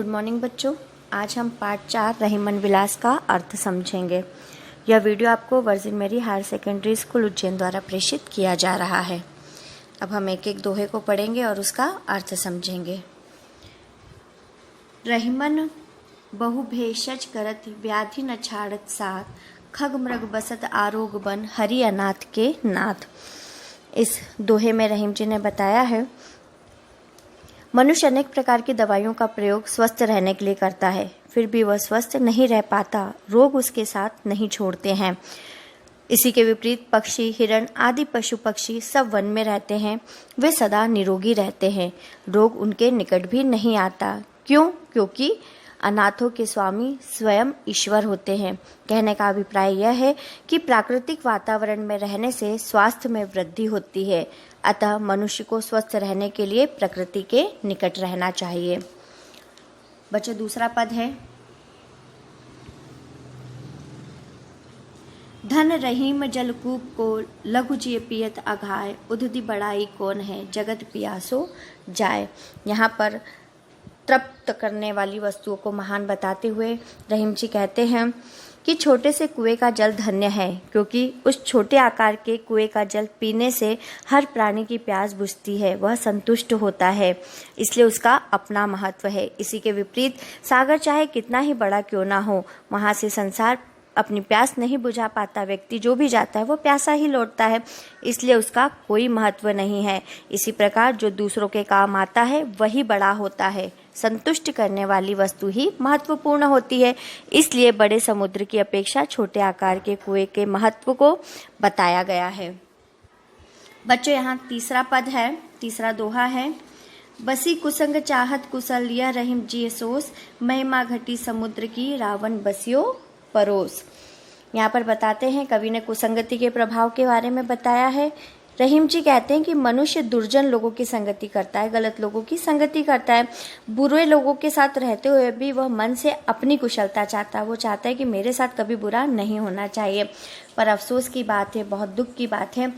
Morning बच्चों, आज हम पाठ 4 रहीमन विलास का अर्थ समझेंगे। यह वीडियो आपको वर्जिन मेरी हायर सेकेंडरी स्कूल उज्जैन द्वारा प्रेषित किया जा रहा है। अब हम एक एक दोहे को पढ़ेंगे और उसका अर्थ समझेंगे। रहीमन बहु भेषज करत व्याधि न छाड़त साथ, खग मृग बसत आरोग बन हरि अनाथ के नाथ। इस दोहे में रहीम जी ने बताया है, मनुष्य अनेक प्रकार की दवाइयों का प्रयोग स्वस्थ रहने के लिए करता है, फिर भी वह स्वस्थ नहीं रह पाता, रोग उसके साथ नहीं छोड़ते हैं। इसी के विपरीत पक्षी, हिरण आदि पशु पक्षी सब वन में रहते हैं, वे सदा निरोगी रहते हैं, रोग उनके निकट भी नहीं आता। क्यों? क्योंकि अनाथों के स्वामी स्वयं ईश्वर होते हैं। कहने का अभिप्राय यह है कि प्राकृतिक वातावरण में रहने से स्वास्थ्य में वृद्धि होती है, अतः मनुष्य को स्वस्थ रहने के लिए प्रकृति के निकट रहना चाहिए। बच्चों, दूसरा पद है, धन रहीम जलकूप को लघु जिय पियत अघाय, उधि बड़ाई कौन है जगत पियासो जाए। यहाँ पर तृप्त करने वाली वस्तुओं को महान बताते हुए रहीम जी कहते हैं कि छोटे से कुएं का जल धन्य है, क्योंकि उस छोटे आकार के कुएं का जल पीने से हर प्राणी की प्यास बुझती है, वह संतुष्ट होता है, इसलिए उसका अपना महत्व है। इसी के विपरीत सागर चाहे कितना ही बड़ा क्यों ना हो, वहाँ से संसार अपनी प्यास नहीं बुझा पाता। व्यक्ति जो भी जाता है वो प्यासा ही लौटता है, इसलिए उसका कोई महत्व नहीं है। इसी प्रकार जो दूसरों के काम आता है वही बड़ा होता है, संतुष्ट करने वाली वस्तु ही महत्वपूर्ण होती है। इसलिए बड़े समुद्र की अपेक्षा छोटे आकार के कुएं के महत्व को बताया गया है। बच्चों, यहाँ तीसरा पद है, तीसरा दोहा है, बसी कुसंग चाहत कुशल यह रहीम जी सोस, महिमा घटी समुद्र की रावण बसियो परोस। यहाँ पर बताते हैं, कवि ने कुसंगति के प्रभाव के बारे में बताया है। रहीम जी कहते हैं कि मनुष्य दुर्जन लोगों की संगति करता है, गलत लोगों की संगति करता है। बुरे लोगों के साथ रहते हुए भी वह मन से अपनी कुशलता चाहता है, वो चाहता है कि मेरे साथ कभी बुरा नहीं होना चाहिए। पर अफसोस की बात है, बहुत दुख की बात है,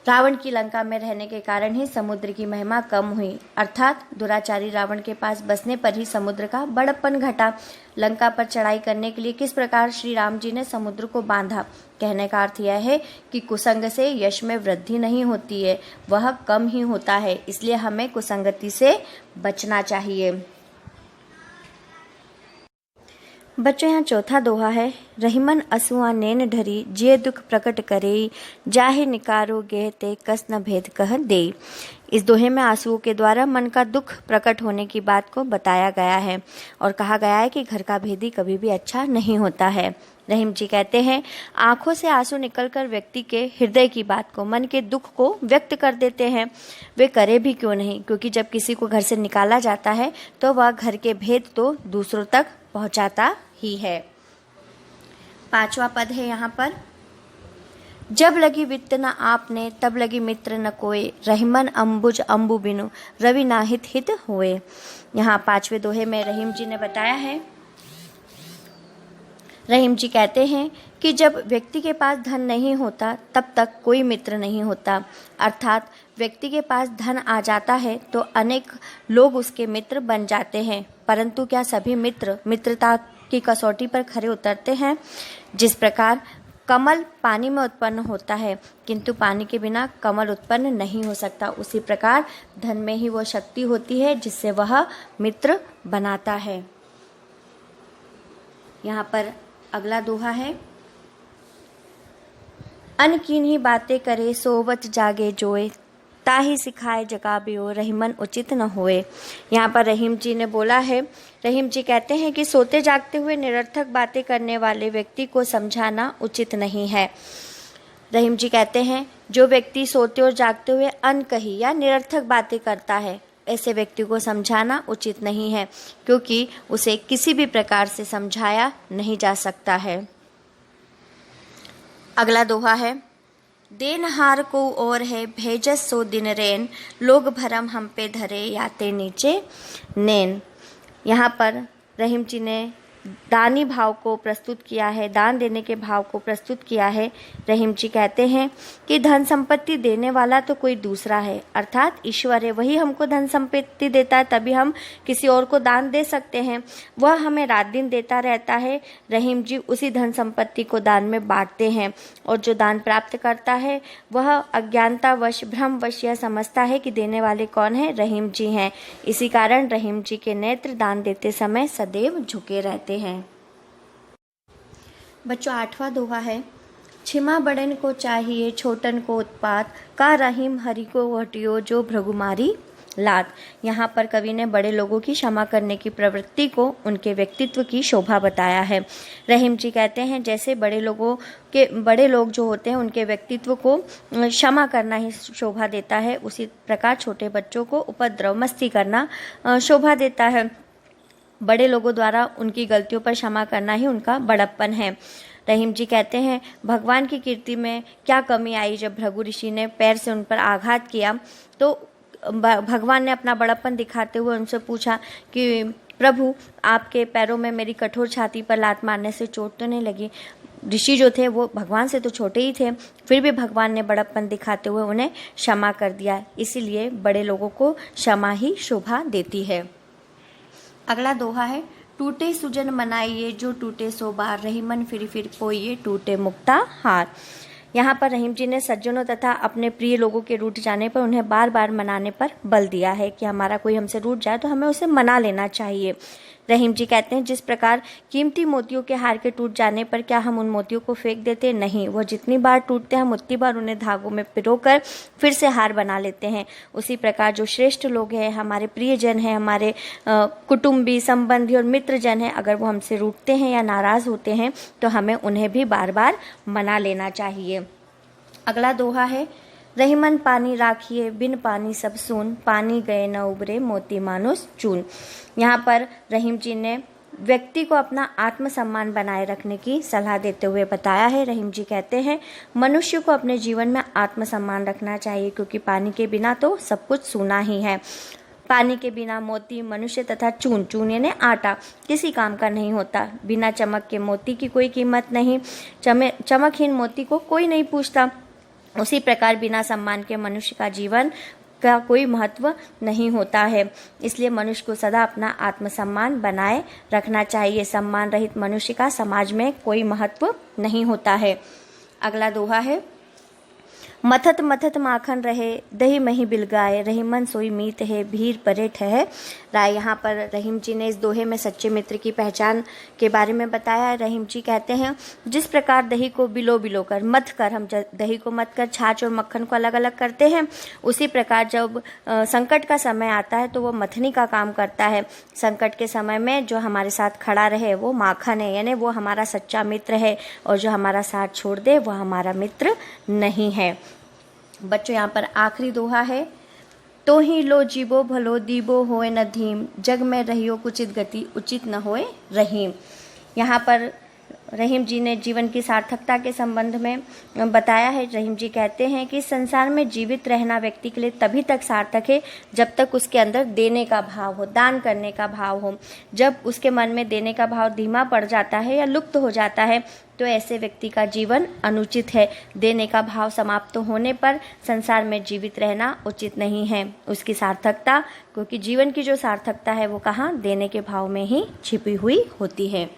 रावण की लंका में रहने के कारण ही समुद्र की महिमा कम हुई, अर्थात दुराचारी रावण के पास बसने पर ही समुद्र का बड़प्पन घटा। लंका पर चढ़ाई करने के लिए किस प्रकार श्री राम जी ने समुद्र को बांधा। कहने का अर्थ यह है कि कुसंग से यश में वृद्धि नहीं होती है, वह कम ही होता है, इसलिए हमें कुसंगति से बचना चाहिए। बच्चों, यहाँ चौथा दोहा है, रहीमन असुआ नैन ढरी जे दुख प्रकट करे, जाहे निकारो गेहते कस न भेद कह दे। इस दोहे में आंसुओं के द्वारा मन का दुख प्रकट होने की बात को बताया गया है और कहा गया है कि घर का भेदी कभी भी अच्छा नहीं होता है। रहीम जी कहते हैं, आंखों से आंसू निकलकर व्यक्ति के हृदय की बात को, मन के दुख को व्यक्त कर देते हैं। वे करे भी क्यों नहीं, क्योंकि जब किसी को घर से निकाला जाता है तो वह घर के भेद तो दूसरों तक पहुंचाता ही है। पांचवा पद है यहाँ पर, जब लगी वित्त न आपने तब लगी मित्र न कोय, रहीमन अंबुज अंबु बिनु रवि नाहित हित होए। यहाँ पांचवे दोहे में रहीम जी ने बताया है, रहीम जी कहते हैं कि जब व्यक्ति के पास धन नहीं होता तब तक कोई मित्र नहीं होता, अर्थात व्यक्ति के पास धन आ जाता है तो अनेक लोग उसके मित्र बन जाते हैं, परंतु क्या सभी मित्र मित्रता की कसौटी पर खरे उतरते हैं? जिस प्रकार कमल पानी में उत्पन्न होता है किंतु पानी के बिना कमल उत्पन्न नहीं हो सकता, उसी प्रकार धन में ही वो शक्ति होती है जिससे वह मित्र बनाता है। यहाँ पर अगला दोहा है, अन कीन्ही बातें करे सोवत जागे जोए, ताही सिखाए जगाबियो रहीमन उचित न होए। यहाँ पर रहीम जी ने बोला है, रहीम जी कहते हैं कि सोते जागते हुए निरर्थक बातें करने वाले व्यक्ति को समझाना उचित नहीं है। रहीम जी कहते हैं, जो व्यक्ति सोते और जागते हुए अनकही या निरर्थक बातें करता है, ऐसे व्यक्ति को समझाना उचित नहीं है, क्योंकि उसे किसी भी प्रकार से समझाया नहीं जा सकता है। अगला दोहा है, देनहार को और है भेजस सो दिन रेन, लोग भरम हम पे धरे याते नीचे नैन। यहाँ पर रहीम जी ने दानी भाव को प्रस्तुत किया है, दान देने के भाव को प्रस्तुत किया है। रहीम जी कहते हैं कि धन संपत्ति देने वाला तो कोई दूसरा है, अर्थात ईश्वर है, वही हमको धन संपत्ति देता है, तभी हम किसी और को दान दे सकते हैं। वह हमें रात दिन देता रहता है। रहीम जी उसी धन संपत्ति को दान में बांटते हैं, और जो दान प्राप्त करता है वह अज्ञानतावश भ्रमवश यह समझता है कि देने वाले कौन है, रहीम जी हैं। इसी कारण रहीम जी के नेत्र दान देते समय सदैव झुके रहते हैं। बच्चों 8वां दोहा है, छिमा बड़न को चाहिए छोटन को उत्पात, का रहीम हरि को वटियो जो भृगुमारी लात। यहाँ पर कवि ने बड़े लोगों की क्षमा करने की प्रवृत्ति को उनके व्यक्तित्व की शोभा बताया है। रहीम जी कहते हैं जैसे बड़े लोग जो होते हैं उनके व्यक्तित्व को क्षमा करना ही शोभा देता है, उसी प्रकार छोटे बच्चों को उपद्रव मस्ती करना शोभा देता है। बड़े लोगों द्वारा उनकी गलतियों पर क्षमा करना ही उनका बड़प्पन है। रहीम जी कहते हैं भगवान की कीर्ति में क्या कमी आई, जब भृगु ऋषि ने पैर से उन पर आघात किया तो भगवान ने अपना बड़प्पन दिखाते हुए उनसे पूछा कि प्रभु आपके पैरों में मेरी कठोर छाती पर लात मारने से चोट तो नहीं लगी। ऋषि जो थे वो भगवान से तो छोटे ही थे, फिर भी भगवान ने बड़प्पन दिखाते हुए उन्हें क्षमा कर दिया। इसीलिए बड़े लोगों को क्षमा ही शोभा देती है। अगला दोहा है, टूटे सुजन मनाइए जो टूटे सो बार, रही मन फिर पोइए टूटे मुक्ता हार। यहाँ पर रहीम जी ने सज्जनों तथा अपने प्रिय लोगों के रूठ जाने पर उन्हें बार बार मनाने पर बल दिया है कि हमारा कोई हमसे रूठ जाए तो हमें उसे मना लेना चाहिए। रहीम जी कहते हैं जिस प्रकार कीमती मोतियों के हार के टूट जाने पर क्या हम उन मोतियों को फेंक देते? नहीं, वह जितनी बार टूटते हैं हम उतनी बार उन्हें धागों में पिरोकर फिर से हार बना लेते हैं। उसी प्रकार जो श्रेष्ठ लोग हैं, हमारे प्रियजन हैं, हमारे कुटुंबी संबंधी और मित्रजन हैं, अगर वो हमसे रूठते हैं या नाराज होते हैं तो हमें उन्हें भी बार बार मना लेना चाहिए। अगला दोहा है, रहीमन पानी राखिए बिन पानी सब सून, पानी गए न उबरे मोती मानुस चून। यहाँ पर रहीम जी ने व्यक्ति को अपना आत्मसम्मान बनाए रखने की सलाह देते हुए बताया है। रहीम जी कहते हैं मनुष्य को अपने जीवन में आत्मसम्मान रखना चाहिए, क्योंकि पानी के बिना तो सब कुछ सूना ही है। पानी के बिना मोती, मनुष्य तथा चून यानी आटा किसी काम का नहीं होता। बिना चमक के मोती की कोई कीमत नहीं, चमकहीन मोती को कोई नहीं पूछता। उसी प्रकार बिना सम्मान के मनुष्य का जीवन का कोई महत्व नहीं होता है। इसलिए मनुष्य को सदा अपना आत्मसम्मान बनाए रखना चाहिए। सम्मान रहित मनुष्य का समाज में कोई महत्व नहीं होता है। अगला दोहा है, मथत मथत माखन रहे दही मही बिलगाए, रही मन सोई मीत है भीर परे ठहर राय। यहाँ पर रहीम जी ने इस दोहे में सच्चे मित्र की पहचान के बारे में बताया है। रहीम जी कहते हैं जिस प्रकार दही को बिलो कर मथ कर, हम दही को मथ कर छाछ और मक्खन को अलग अलग करते हैं, उसी प्रकार जब संकट का समय आता है तो वो मथनी का काम करता है। संकट के समय में जो हमारे साथ खड़ा रहे वो माखन है, यानी वो हमारा सच्चा मित्र है, और जो हमारा साथ छोड़ दे वह हमारा मित्र नहीं है। बच्चों यहाँ पर आखिरी दोहा है, तो ही लो जीवो भलो दीबो होए न धीम, जग में रहियो कुचित गति उचित न होए रहीम। यहाँ पर रहीम जी ने जीवन की सार्थकता के संबंध में बताया है। रहीम जी कहते हैं कि संसार में जीवित रहना व्यक्ति के लिए तभी तक सार्थक है जब तक उसके अंदर देने का भाव हो, दान करने का भाव हो। जब उसके मन में देने का भाव धीमा पड़ जाता है या लुप्त हो जाता है तो ऐसे व्यक्ति का जीवन अनुचित है। देने का भाव समाप्त होने पर संसार में जीवित रहना उचित नहीं है। उसकी सार्थकता, क्योंकि जीवन की जो सार्थकता है वो कहाँ, देने के भाव में ही छिपी हुई होती है।